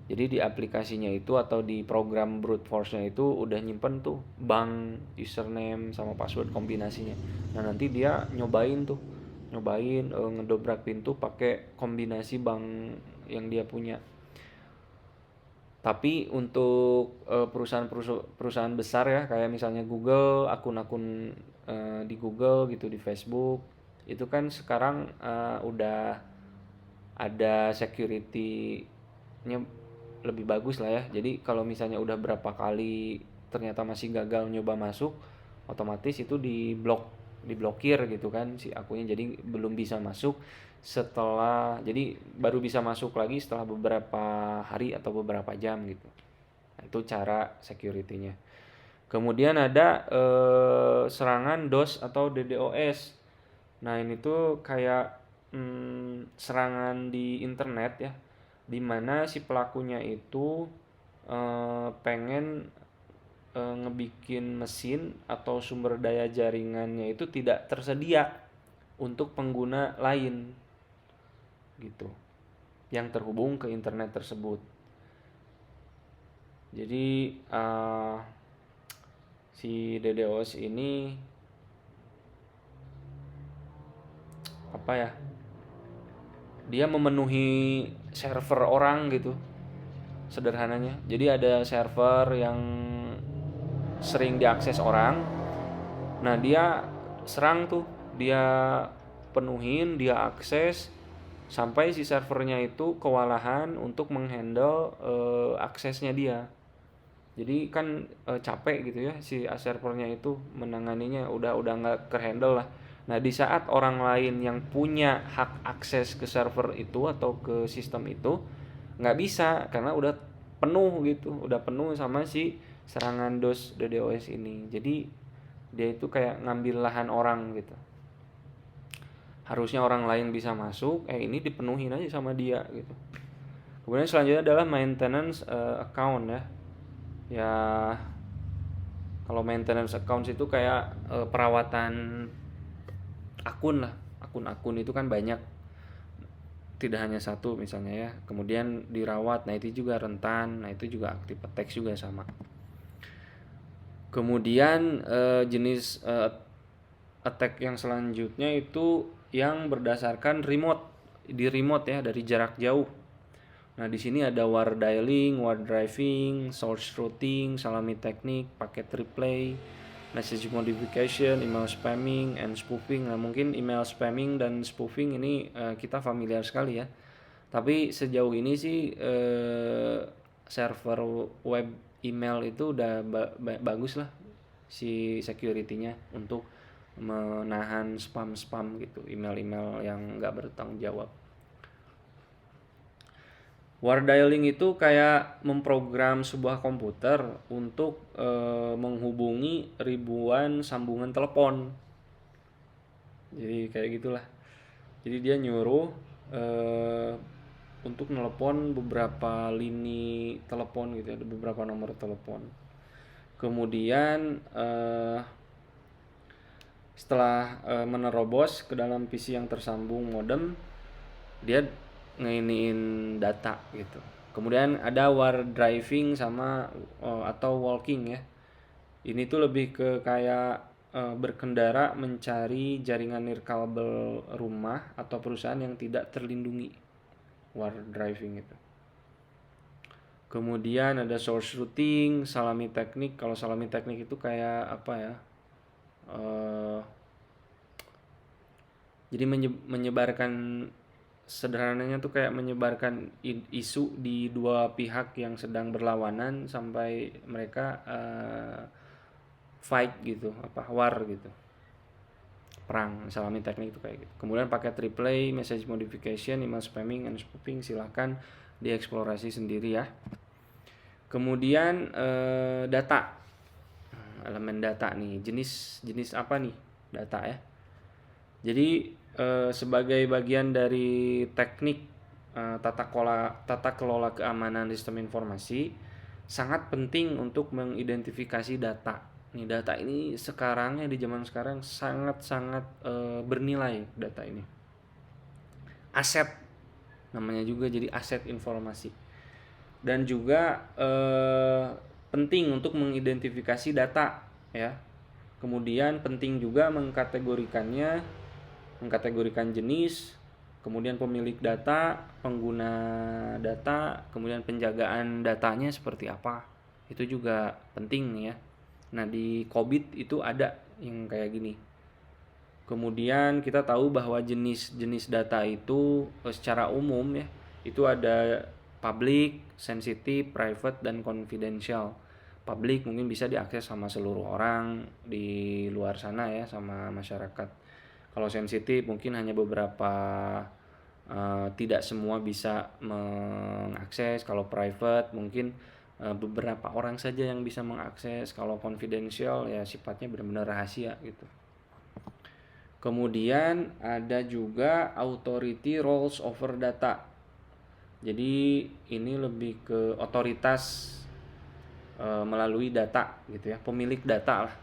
Jadi di aplikasinya itu atau di program brute force-nya itu udah nyimpen tuh bank username sama password kombinasinya. Nah, nanti dia nyobain ngedobrak pintu pakai kombinasi bank yang dia punya. Tapi untuk perusahaan besar ya, kayak misalnya Google, akun-akun di Google gitu, di Facebook, itu kan sekarang udah ada security-nya lebih bagus lah ya. Jadi kalau misalnya udah berapa kali ternyata masih gagal nyoba masuk, otomatis itu diblokir gitu kan si akunnya, jadi belum bisa masuk jadi baru bisa masuk lagi setelah beberapa hari atau beberapa jam gitu. Nah, itu cara security-nya. Kemudian ada serangan DOS atau DDoS. Nah, ini tuh kayak serangan di internet ya, dimana si pelakunya itu pengen ngebikin mesin atau sumber daya jaringannya itu tidak tersedia untuk pengguna lain gitu, yang terhubung ke internet tersebut. Jadi si DDoS ini apa ya, dia memenuhi server orang gitu sederhananya. Jadi ada server yang sering diakses orang, nah dia serang tuh, dia penuhin, dia akses sampai si servernya itu kewalahan untuk menghandle aksesnya dia. Jadi kan capek gitu ya si servernya itu menanganinya, udah nggak kehandle lah. Nah, di saat orang lain yang punya hak akses ke server itu atau ke sistem itu nggak bisa karena udah penuh gitu, udah penuh sama si serangan DDoS ini. Jadi dia itu kayak ngambil lahan orang gitu. Harusnya orang lain bisa masuk, ini dipenuhin aja sama dia gitu. Kemudian selanjutnya adalah maintenance account ya. Ya, kalau maintenance account itu kayak perawatan akun lah. Akun-akun itu kan banyak, tidak hanya satu misalnya ya. Kemudian dirawat, nah itu juga rentan, nah itu juga active attack juga sama. Kemudian jenis attack yang selanjutnya itu yang berdasarkan di remote ya, dari jarak jauh. Nah, di sini ada war dialing, war driving, source routing, salami teknik, packet replay, message modification, email spamming, and spoofing. Nah, mungkin email spamming dan spoofing ini kita familiar sekali ya. Tapi sejauh ini sih server web email itu udah bagus lah si security-nya untuk menahan spam-spam gitu, email-email yang nggak bertanggung jawab. War dialing itu kayak memprogram sebuah komputer untuk menghubungi ribuan sambungan telepon. Jadi kayak gitulah. Jadi dia nyuruh eh, untuk nelpon beberapa lini telepon gitu ya, ada beberapa nomor telepon. Kemudian setelah menerobos ke dalam PC yang tersambung modem, dia ngeiniin data gitu. Kemudian ada war driving sama atau walking ya. Ini tuh lebih ke kayak berkendara mencari jaringan nirkabel rumah atau perusahaan yang tidak terlindungi. War driving itu. Kemudian ada source routing, salami teknik. Kalau salami teknik itu kayak apa ya? Eh, jadi menyebarkan, sederhananya tuh kayak menyebarkan isu di dua pihak yang sedang berlawanan sampai mereka fight gitu, apa war gitu, perang. Salami teknik itu kayak gitu. Kemudian paket replay, message modification, email spamming and spoofing, silahkan dieksplorasi sendiri ya. Kemudian data, elemen data nih, jenis apa nih data ya. Jadi sebagai bagian dari teknik tata kelola keamanan sistem informasi, sangat penting untuk mengidentifikasi data. Nih data ini sekarangnya di zaman sekarang sangat-sangat bernilai data ini. Aset namanya juga, jadi aset informasi. Dan juga penting untuk mengidentifikasi data ya. Kemudian penting juga mengkategorikan jenis, kemudian pemilik data, pengguna data, kemudian penjagaan datanya seperti apa. Itu juga penting ya. Nah, di COVID itu ada yang kayak gini. Kemudian kita tahu bahwa jenis-jenis data itu secara umum ya, itu ada public, sensitive, private, dan confidential. Public mungkin bisa diakses sama seluruh orang di luar sana ya, sama masyarakat. Kalau sensitif mungkin hanya beberapa, tidak semua bisa mengakses. Kalau private mungkin beberapa orang saja yang bisa mengakses. Kalau confidential ya sifatnya benar-benar rahasia gitu. Kemudian ada juga authority roles over data. Jadi ini lebih ke otoritas melalui data gitu ya, pemilik data lah.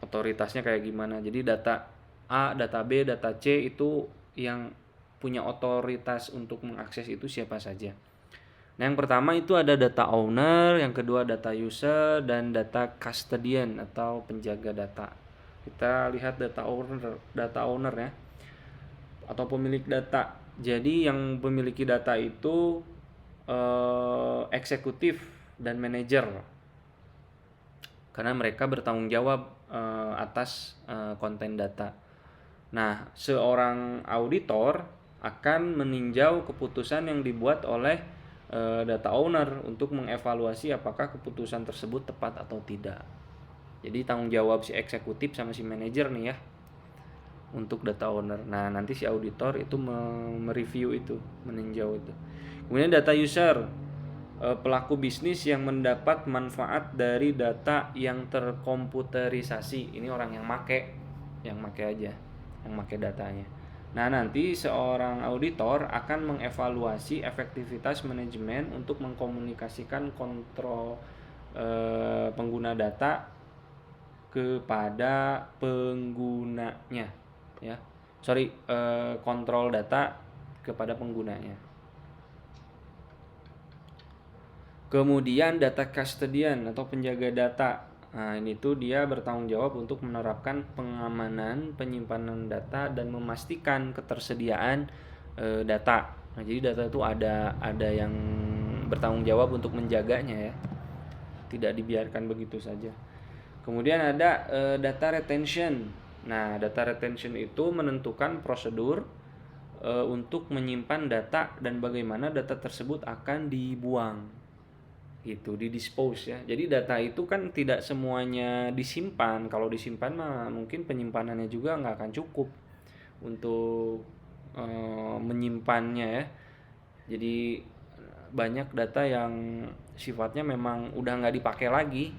Otoritasnya kayak gimana? Jadi data A, data B, data C itu yang punya otoritas untuk mengakses itu siapa saja. Nah, yang pertama itu ada data owner, yang kedua data user, dan data custodian atau penjaga data. Kita lihat data owner ya, atau pemilik data. Jadi yang memiliki data itu eksekutif dan manajer, karena mereka bertanggung jawab atas konten data. Nah, seorang auditor akan meninjau keputusan yang dibuat oleh data owner untuk mengevaluasi apakah keputusan tersebut tepat atau tidak. Jadi tanggung jawab si eksekutif sama si manajer nih ya untuk data owner. Nah, nanti si auditor itu mereview itu, meninjau itu. Kemudian data user, pelaku bisnis yang mendapat manfaat dari data yang terkomputerisasi. Ini orang yang make aja, yang make datanya. Nah, nanti seorang auditor akan mengevaluasi efektivitas manajemen untuk mengkomunikasikan kontrol pengguna data kepada penggunanya ya. Kontrol data kepada penggunanya. Kemudian data custodian atau penjaga data. Nah, ini tuh dia bertanggung jawab untuk menerapkan pengamanan, penyimpanan data dan memastikan ketersediaan data. Nah, jadi data itu ada yang bertanggung jawab untuk menjaganya ya. Tidak dibiarkan begitu saja. Kemudian ada data retention. Nah, data retention itu menentukan prosedur untuk menyimpan data dan bagaimana data tersebut akan dibuang. Gitu, di dispose ya. Jadi data itu kan tidak semuanya disimpan. Kalau disimpan mah mungkin penyimpanannya juga nggak akan cukup untuk menyimpannya ya. Jadi banyak data yang sifatnya memang udah nggak dipakai lagi.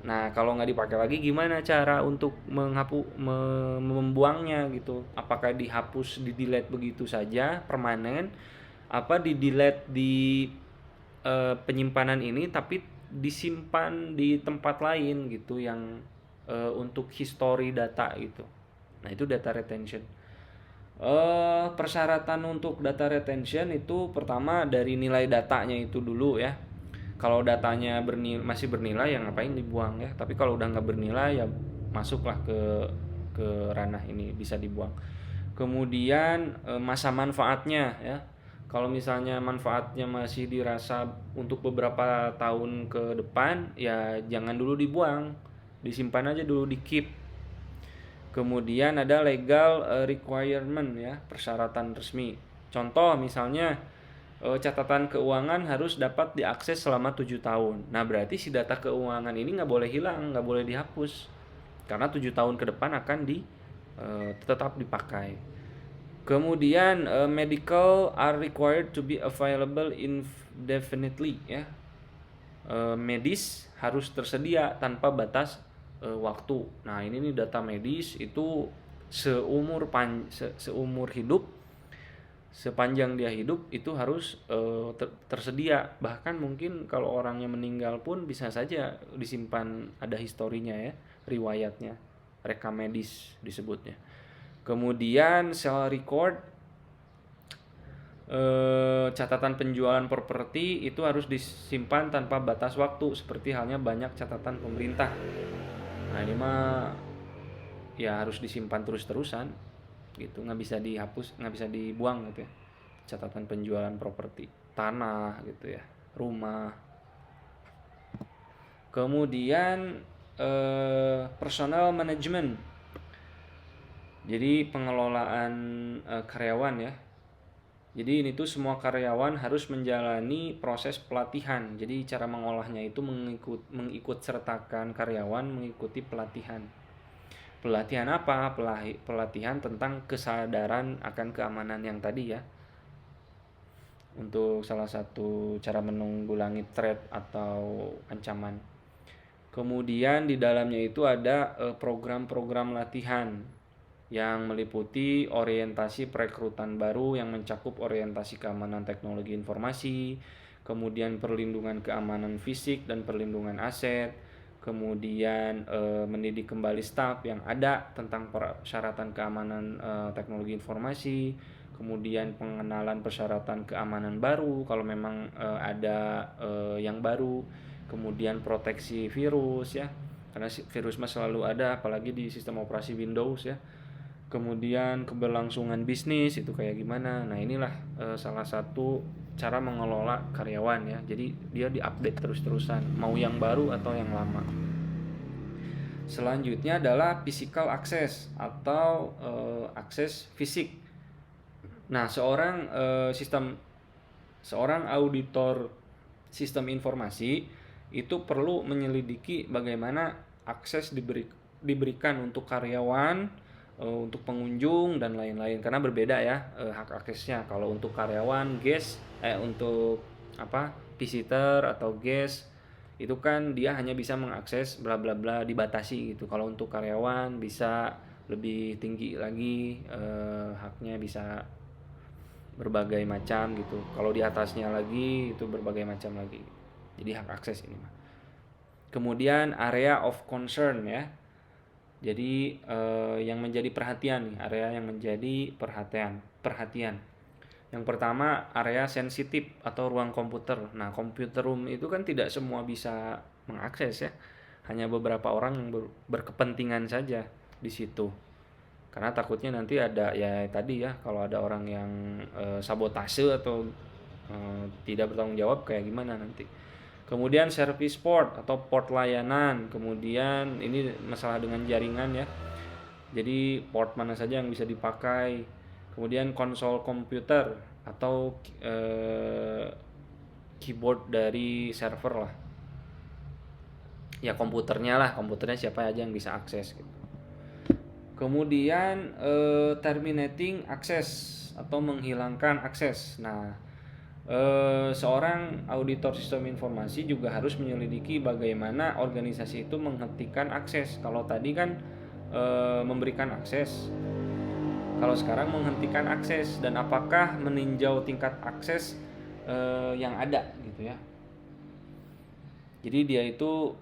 Nah, kalau nggak dipakai lagi gimana cara untuk membuangnya gitu? Apakah dihapus, di delete begitu saja permanen? Apa di delete di penyimpanan ini tapi disimpan di tempat lain gitu yang untuk history data gitu. Nah, itu data retention. Persyaratan untuk data retention itu pertama dari nilai datanya itu dulu ya. Kalau datanya masih bernilai ya ngapain dibuang ya. Tapi kalau udah nggak bernilai ya masuklah ke ranah ini, bisa dibuang. Kemudian masa manfaatnya ya. Kalau misalnya manfaatnya masih dirasa untuk beberapa tahun ke depan, ya jangan dulu dibuang, disimpan aja dulu, di keep. Kemudian ada legal requirement ya, persyaratan resmi. Contoh misalnya catatan keuangan harus dapat diakses selama 7 tahun. Nah berarti si data keuangan ini nggak boleh hilang, nggak boleh dihapus, karena 7 tahun ke depan akan tetap dipakai. Kemudian medical are required to be available indefinitely ya. Medis harus tersedia tanpa batas waktu. Nah, ini nih data medis itu seumur hidup, sepanjang dia hidup itu harus tersedia. Bahkan mungkin kalau orangnya meninggal pun bisa saja disimpan, ada historinya ya, riwayatnya, rekam medis disebutnya. Kemudian sell record, catatan penjualan properti itu harus disimpan tanpa batas waktu seperti halnya banyak catatan pemerintah. Nah ini mah ya harus disimpan terus-terusan gitu, nggak bisa dihapus, nggak bisa dibuang gitu ya, catatan penjualan properti, tanah gitu ya, rumah. Kemudian personal management, jadi pengelolaan karyawan ya. Jadi ini tuh semua karyawan harus menjalani proses pelatihan. Jadi cara mengolahnya itu mengikut sertakan karyawan mengikuti pelatihan. Pelatihan apa? Pelatihan tentang kesadaran akan keamanan yang tadi ya. Untuk salah satu cara menanggulangi threat atau ancaman. Kemudian di dalamnya itu ada program-program latihan yang meliputi orientasi perekrutan baru yang mencakup orientasi keamanan teknologi informasi, kemudian perlindungan keamanan fisik dan perlindungan aset, kemudian mendidik kembali staf yang ada tentang persyaratan keamanan teknologi informasi, kemudian pengenalan persyaratan keamanan baru kalau memang ada yang baru, kemudian proteksi virus ya, karena virus mah selalu ada apalagi di sistem operasi Windows ya. Kemudian keberlangsungan bisnis itu kayak gimana. Nah inilah salah satu cara mengelola karyawan ya. Jadi dia diupdate terus-terusan, mau yang baru atau yang lama. Selanjutnya adalah physical access atau akses fisik. Nah seorang auditor sistem informasi itu perlu menyelidiki bagaimana akses diberikan untuk karyawan, untuk pengunjung dan lain-lain, karena berbeda ya hak aksesnya. Kalau untuk karyawan untuk visitor atau guest itu kan dia hanya bisa mengakses bla bla bla, dibatasi gitu. Kalau untuk karyawan bisa lebih tinggi lagi, haknya bisa berbagai macam gitu. Kalau di atasnya lagi itu berbagai macam lagi. Jadi hak akses ini mah. Kemudian area of concern ya. Jadi yang menjadi perhatian nih, area yang menjadi perhatian. Yang pertama area sensitif atau ruang komputer. Nah, computer room itu kan tidak semua bisa mengakses ya. Hanya beberapa orang yang berkepentingan saja di situ. Karena takutnya nanti ada ya tadi ya, kalau ada orang yang sabotase atau tidak bertanggung jawab kayak gimana nanti. Kemudian service port atau port layanan. Kemudian ini masalah dengan jaringan ya. Jadi port mana saja yang bisa dipakai. Kemudian konsol komputer atau keyboard dari server lah. Ya komputernya siapa aja yang bisa akses gitu. Kemudian terminating access akses atau menghilangkan akses. Nah, seorang auditor sistem informasi juga harus menyelidiki bagaimana organisasi itu menghentikan akses. Kalau tadi kan memberikan akses, kalau sekarang menghentikan akses, dan apakah meninjau tingkat akses yang ada gitu ya. Jadi dia itu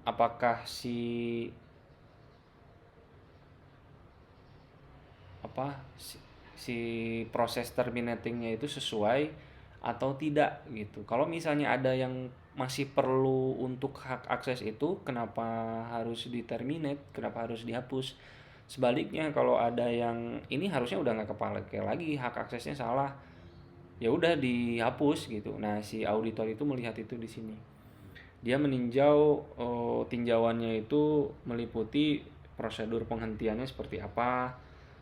apakah si proses terminatingnya itu sesuai atau tidak gitu. Kalau misalnya ada yang masih perlu untuk hak akses itu, kenapa harus di-terminate, kenapa harus dihapus? Sebaliknya, kalau ada yang ini harusnya udah nggak kepake lagi, hak aksesnya salah, ya udah dihapus gitu. Nah, si auditor itu melihat itu di sini. Dia meninjau, tinjauannya itu meliputi prosedur penghentiannya seperti apa,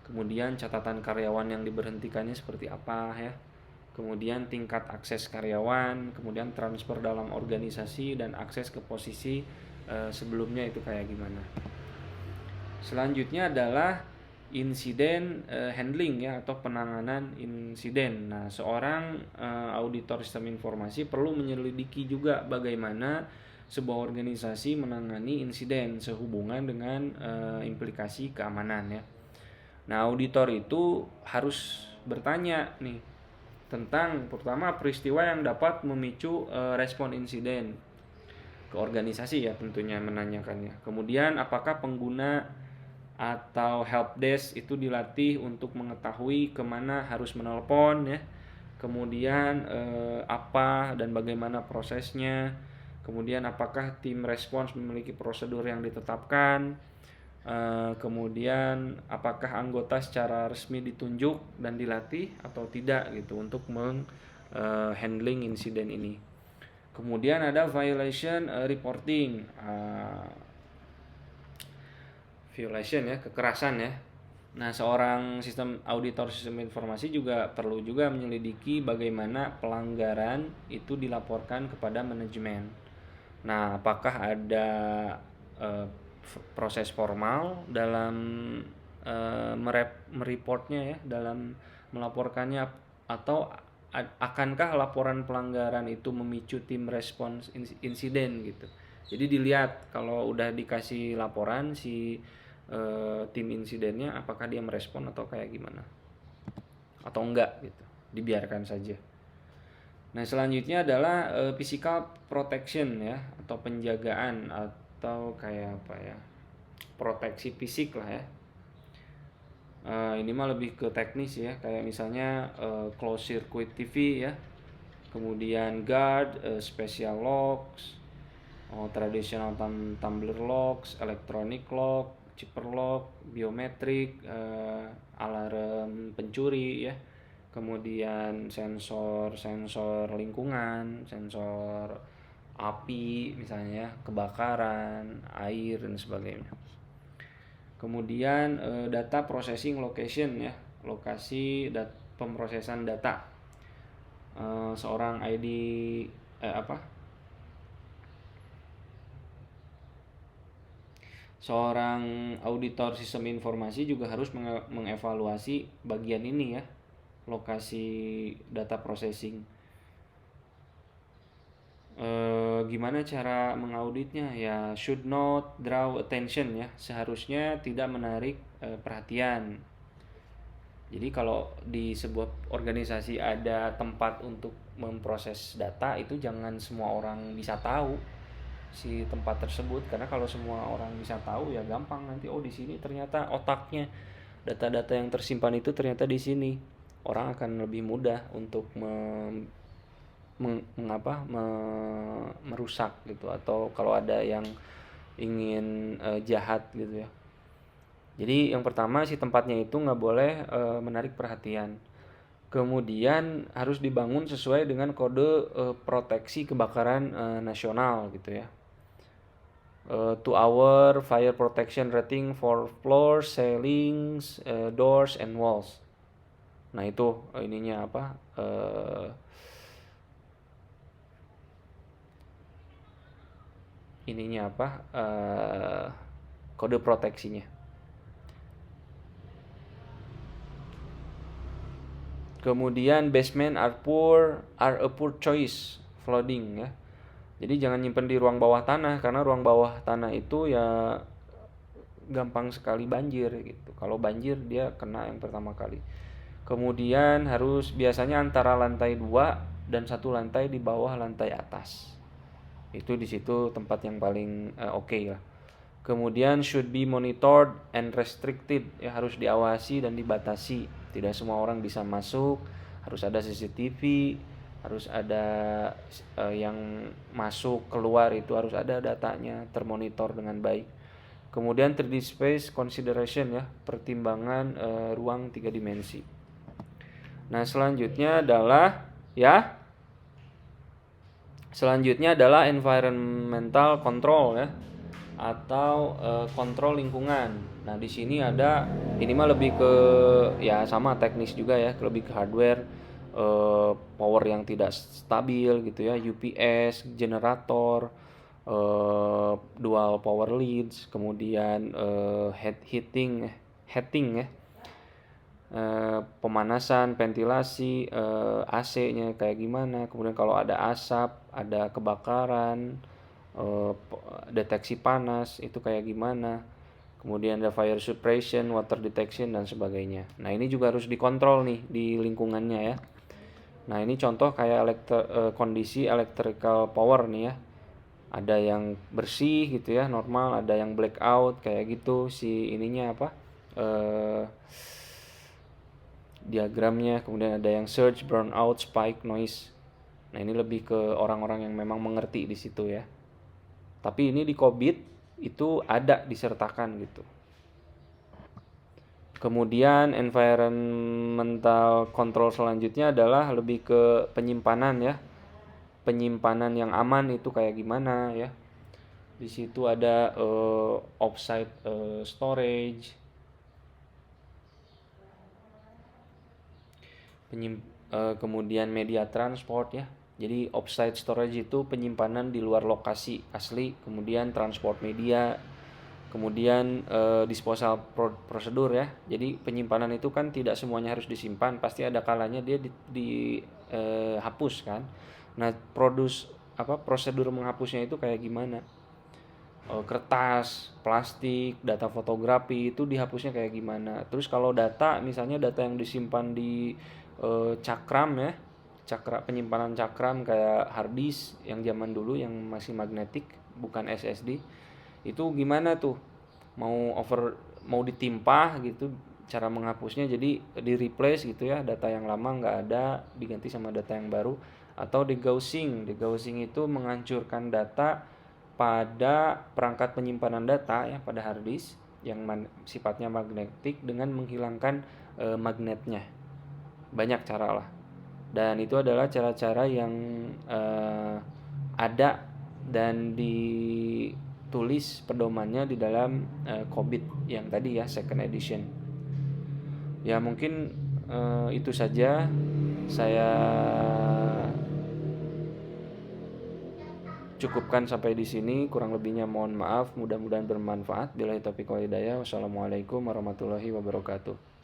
kemudian catatan karyawan yang diberhentikannya seperti apa ya, kemudian tingkat akses karyawan, kemudian transfer dalam organisasi, dan akses ke posisi sebelumnya itu kayak gimana. Selanjutnya adalah insiden handling ya, atau penanganan insiden. Nah, seorang auditor sistem informasi perlu menyelidiki juga bagaimana sebuah organisasi menangani insiden sehubungan dengan implikasi keamanan ya. Nah, auditor itu harus bertanya nih tentang pertama peristiwa yang dapat memicu respon insiden ke organisasi ya, tentunya menanyakannya. Kemudian apakah pengguna atau helpdesk itu dilatih untuk mengetahui kemana harus menelpon ya, kemudian apa dan bagaimana prosesnya, kemudian apakah tim respons memiliki prosedur yang ditetapkan, kemudian apakah anggota secara resmi ditunjuk dan dilatih atau tidak gitu untuk handling insiden ini. Kemudian ada violation reporting, violation ya, kekerasan ya. Nah, seorang auditor sistem informasi juga perlu juga menyelidiki bagaimana pelanggaran itu dilaporkan kepada manajemen. Nah, apakah ada proses formal dalam mereportnya ya, dalam melaporkannya, atau akankah laporan pelanggaran itu memicu tim respons insiden gitu. Jadi dilihat kalau udah dikasih laporan si tim insidennya, apakah dia merespon atau kayak gimana, atau enggak gitu, dibiarkan saja. Nah, selanjutnya adalah physical protection ya, atau penjagaan, atau kayak apa ya, proteksi fisik lah ya. Ini mah lebih ke teknis ya, kayak misalnya closed circuit TV ya, kemudian guard, special locks, traditional tumbler locks, electronic lock, chipper lock, biometrik, alarm pencuri ya, kemudian sensor lingkungan, sensor api misalnya, kebakaran, air dan sebagainya. Kemudian data processing location ya, lokasi pemrosesan data. Seorang seorang auditor sistem informasi juga harus mengevaluasi bagian ini ya, lokasi data processing. Gimana cara mengauditnya ya, should not draw attention ya, seharusnya tidak menarik perhatian. Jadi kalau di sebuah organisasi ada tempat untuk memproses data, itu jangan semua orang bisa tahu si tempat tersebut, karena kalau semua orang bisa tahu ya gampang nanti, oh di sini ternyata otaknya, data-data yang tersimpan itu ternyata di sini. Orang akan lebih mudah untuk merusak gitu, atau kalau ada yang ingin jahat gitu ya. Jadi yang pertama, si tempatnya itu nggak boleh menarik perhatian. Kemudian harus dibangun sesuai dengan kode proteksi kebakaran nasional gitu ya. 2-hour fire protection rating for floors, ceilings, doors and walls. Nah itu ininya apa? Kode proteksinya. Kemudian basement are a poor choice flooding ya. Jadi jangan nyimpen di ruang bawah tanah karena ruang bawah tanah itu ya gampang sekali banjir gitu. Kalau banjir dia kena yang pertama kali. Kemudian harus biasanya antara lantai 2 dan satu lantai di bawah lantai atas. Itu di situ tempat yang paling oke lah. Kemudian should be monitored and restricted, ya harus diawasi dan dibatasi. Tidak semua orang bisa masuk, harus ada CCTV, harus ada yang masuk keluar itu harus ada datanya, termonitor dengan baik. Kemudian 3D space consideration ya, pertimbangan ruang 3 dimensi. Nah, selanjutnya adalah environmental control ya, atau kontrol lingkungan. Nah, di sini ada ini mah lebih ke ya sama teknis juga ya, lebih ke hardware, power yang tidak stabil gitu ya, UPS, generator, dual power leads, kemudian heating ya, pemanasan, ventilasi, AC-nya kayak gimana, kemudian kalau ada asap, ada kebakaran, deteksi panas itu kayak gimana, kemudian ada fire suppression, water detection dan sebagainya. Nah, ini juga harus dikontrol nih di lingkungannya ya. Nah, ini contoh kayak kondisi electrical power nih ya. Ada yang bersih gitu ya, normal, ada yang blackout kayak gitu si ininya apa? Diagramnya, kemudian ada yang surge, brownout, spike, noise. Nah, ini lebih ke orang-orang yang memang mengerti di situ ya. Tapi ini di COVID itu ada disertakan gitu. Kemudian environmental control selanjutnya adalah lebih ke penyimpanan ya. Penyimpanan yang aman itu kayak gimana ya. Di situ ada offsite storage. Kemudian media transport ya. Jadi offsite storage itu penyimpanan di luar lokasi asli, kemudian transport media, kemudian disposal prosedur ya. Jadi penyimpanan itu kan tidak semuanya harus disimpan, pasti ada kalanya dia dihapus kan. Nah, prosedur menghapusnya itu kayak gimana? Kertas, plastik, data fotografi itu dihapusnya kayak gimana? Terus kalau misalnya data yang disimpan di cakram ya, penyimpanan cakram kayak hard disk yang zaman dulu yang masih magnetik bukan SSD, itu gimana tuh, mau ditimpa gitu cara menghapusnya, jadi di replace gitu ya, data yang lama nggak ada diganti sama data yang baru, atau degaussing itu menghancurkan data pada perangkat penyimpanan data ya, pada hard disk yang sifatnya magnetik dengan menghilangkan magnetnya. Banyak cara lah. Dan itu adalah cara-cara yang ada dan ditulis pedomannya di dalam COVID yang tadi ya, second edition. Ya mungkin itu saja saya cukupkan sampai di sini, kurang lebihnya mohon maaf, mudah-mudahan bermanfaat. Billahi taufiq wal hidayah. Wassalamualaikum warahmatullahi wabarakatuh.